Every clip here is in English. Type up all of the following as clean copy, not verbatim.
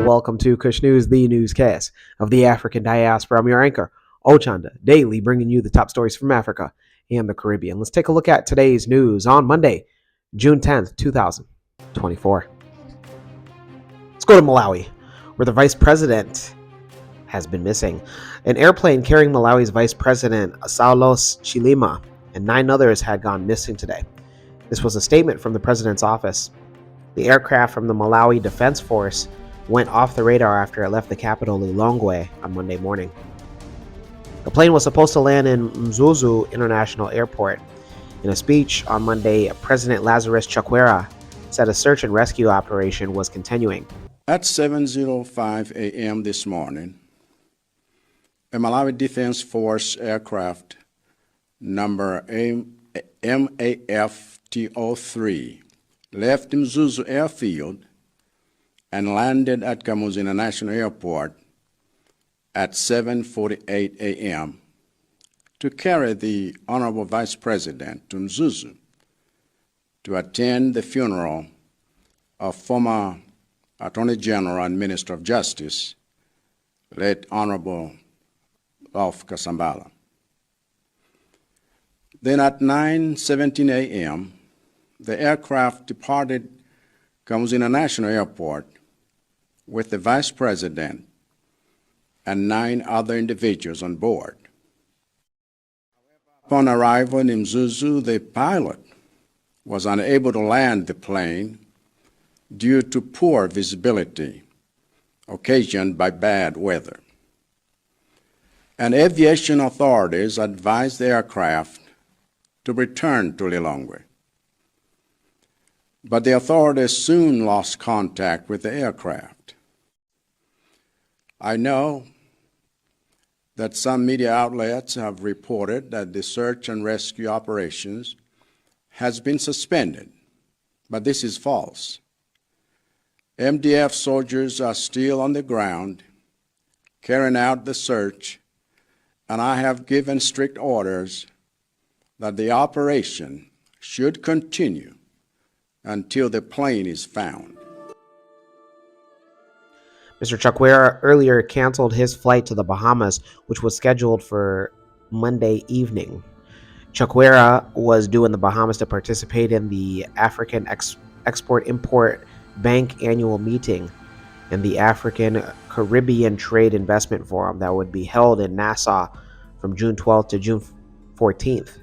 welcome to Kush News, the newscast of the African diaspora. I'm your anchor, Ochanda, daily bringing you the top stories from Africa and the Caribbean. Let's take a look at today's news on Monday, June 10th, 2024. Let's go to Malawi, where the vice president has been missing. An airplane carrying Malawi's vice president, Saulos Chilima, and 9 others had gone missing today. This was a statement from the president's office. The aircraft from the Malawi Defense Force went off the radar after it left the capital Lilongwe on Monday morning. The plane was supposed to land in Mzuzu International Airport. In a speech on Monday, President Lazarus Chakwera said a search and rescue operation was continuing. At 7:05 a.m. this morning, a Malawi Defense Force aircraft number MAF-TO3 left Mzuzu Airfield and landed at Kamuzu International Airport at 7:48 a.m. to carry the Honorable Vice President to Mzuzu to attend the funeral of former Attorney General and Minister of Justice, late Honorable Ralph Kasambala. Then at 9:17 a.m., the aircraft departed Kamuzu International Airport with the Vice President and 9 other individuals on board. Upon arrival in Mzuzu, the pilot was unable to land the plane due to poor visibility occasioned by bad weather. And aviation authorities advised the aircraft to return to Lilongwe. But the authorities soon lost contact with the aircraft. I know that some media outlets have reported that the search and rescue operations has been suspended, but this is false. MDF soldiers are still on the ground carrying out the search, and I have given strict orders that the operation should continue until the plane is found. Mr. Chakwera earlier canceled his flight to the Bahamas, which was scheduled for Monday evening. Chakwera was due in the Bahamas to participate in the African Export-Import Bank annual meeting and the African Caribbean Trade Investment Forum that would be held in Nassau from June 12th to June 14th.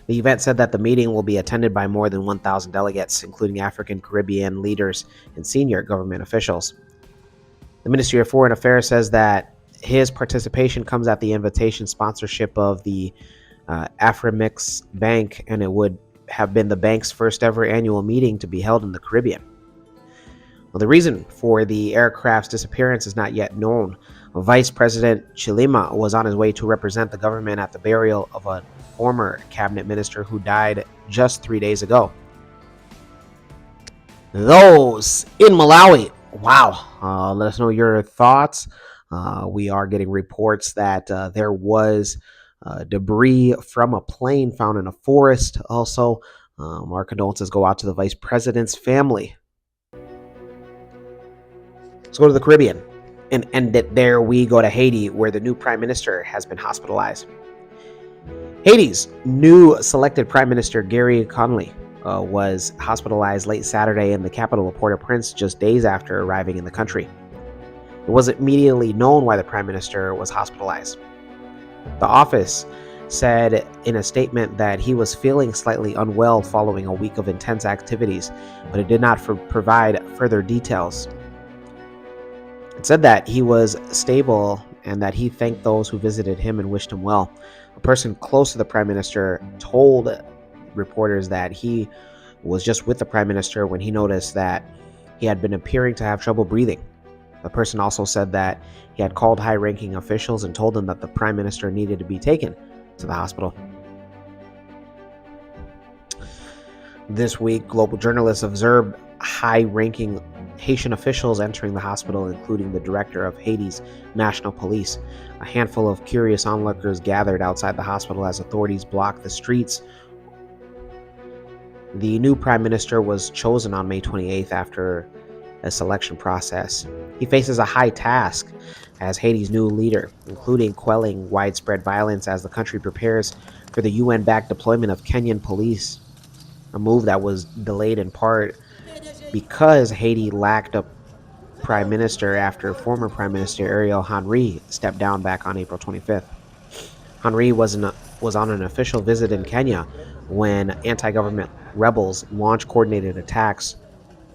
The event said that the meeting will be attended by more than 1,000 delegates, including African Caribbean leaders and senior government officials. The Ministry of Foreign Affairs says that his participation comes at the invitation sponsorship of the Afrimix Bank, and it would have been the bank's first ever annual meeting to be held in the Caribbean. Well, the reason for the aircraft's disappearance is not yet known. Vice President Chilima was on his way to represent the government at the burial of a former cabinet minister who died just 3 days ago. Those in Malawi. Wow. Let us know your thoughts. We are getting reports that there was debris from a plane found in a forest. Also, our condolences go out to the vice president's family. Let's go to the Caribbean. And end it there. We go to Haiti, where the new prime minister has been hospitalized. Haiti's new selected prime minister, Gary Conley, was hospitalized late Saturday in the capital of Port-au-Prince, just days after arriving in the country. It wasn't immediately known why the prime minister was hospitalized. The office said in a statement that he was feeling slightly unwell following a week of intense activities, but it did not provide further details. It said that he was stable and that he thanked those who visited him and wished him well. A person close to the prime minister told reporters that he was just with the prime minister when he noticed that he had been appearing to have trouble breathing. The person also said that he had called high-ranking officials and told them that the prime minister needed to be taken to the hospital. This week, global journalists observed high-ranking Haitian officials entering the hospital, including the director of Haiti's National Police. A handful of curious onlookers gathered outside the hospital as authorities blocked the streets. The new prime minister was chosen on May 28th after selection process. He faces a high task as Haiti's new leader, including quelling widespread violence as the country prepares for the UN-backed deployment of Kenyan police, a move that was delayed in part because Haiti lacked a prime minister after former Prime Minister Ariel Henry stepped down back on April 25th. Henry was on an official visit in Kenya when anti-government rebels launched coordinated attacks,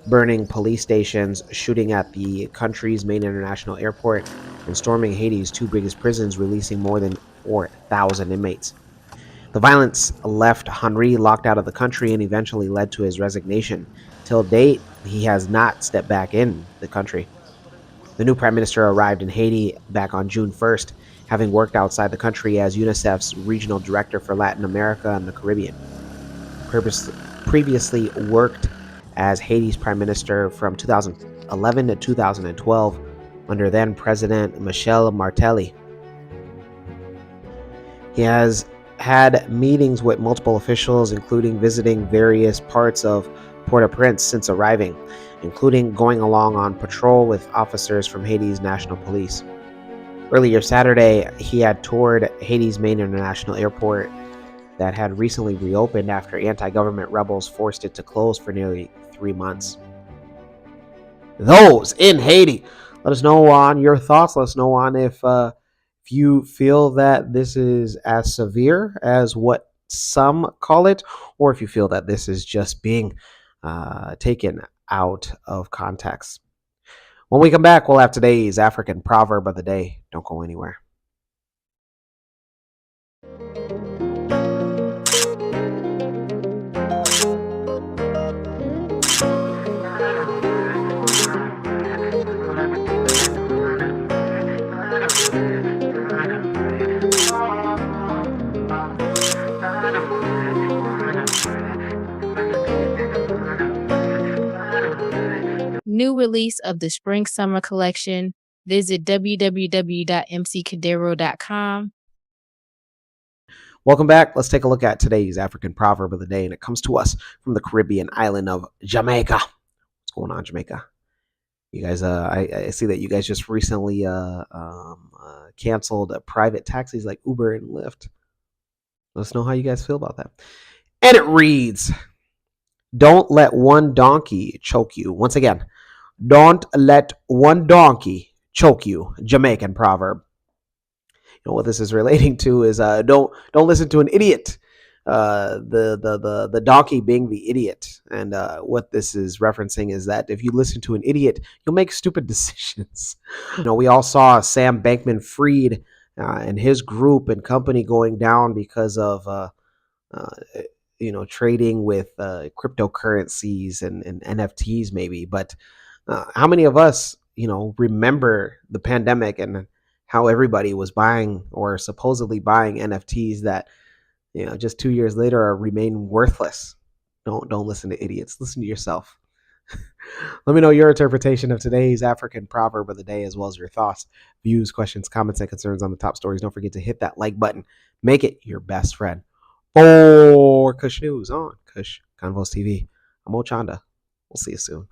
burning police stations, shooting at the country's main international airport, and storming Haiti's two biggest prisons, releasing more than 4,000 inmates. The violence left Henry locked out of the country and eventually led to his resignation. Till date, he has not stepped back in the country. The new prime minister arrived in Haiti back on June 1st, having worked outside the country as UNICEF's regional director for Latin America and the Caribbean. He previously worked as Haiti's prime minister from 2011 to 2012 under then President Michel Martelly. He has had meetings with multiple officials, including visiting various parts of Port-au-Prince since arriving, including going along on patrol with officers from Haiti's National Police. Earlier Saturday, he had toured Haiti's main international airport that had recently reopened after anti-government rebels forced it to close for nearly 3 months. Those in Haiti. Let us know on your thoughts. Let us know on if you feel that this is as severe as what some call it, or if you feel that this is just being taken out of context. When we come back, we'll have today's African proverb of the day. Don't go anywhere. New release of the Spring Summer Collection. Visit www.mccadero.com. Welcome back. Let's take a look at today's African proverb of the day, and it comes to us from the Caribbean island of Jamaica. What's going on, Jamaica? You guys, I see that you guys just recently canceled private taxis like Uber and Lyft. Let us know how you guys feel about that. And it reads, don't let one donkey choke you. Once again, don't let one donkey choke you. Jamaican proverb. You know what this is relating to is don't listen to an idiot. The donkey being the idiot, and what this is referencing is that if you listen to an idiot, you'll make stupid decisions. You know, we all saw Sam Bankman-Fried and his group and company going down because of trading with cryptocurrencies and NFTs maybe. But how many of us, remember the pandemic and how everybody was buying or supposedly buying NFTs that, just 2 years later remain worthless? Don't listen to idiots. Listen to yourself. Let me know your interpretation of today's African proverb of the day, as well as your thoughts, views, questions, comments, and concerns on the top stories. Don't forget to hit that like button. Make it your best friend. For Kush News on Kush Convos TV, I'm Ochanda. We'll see you soon.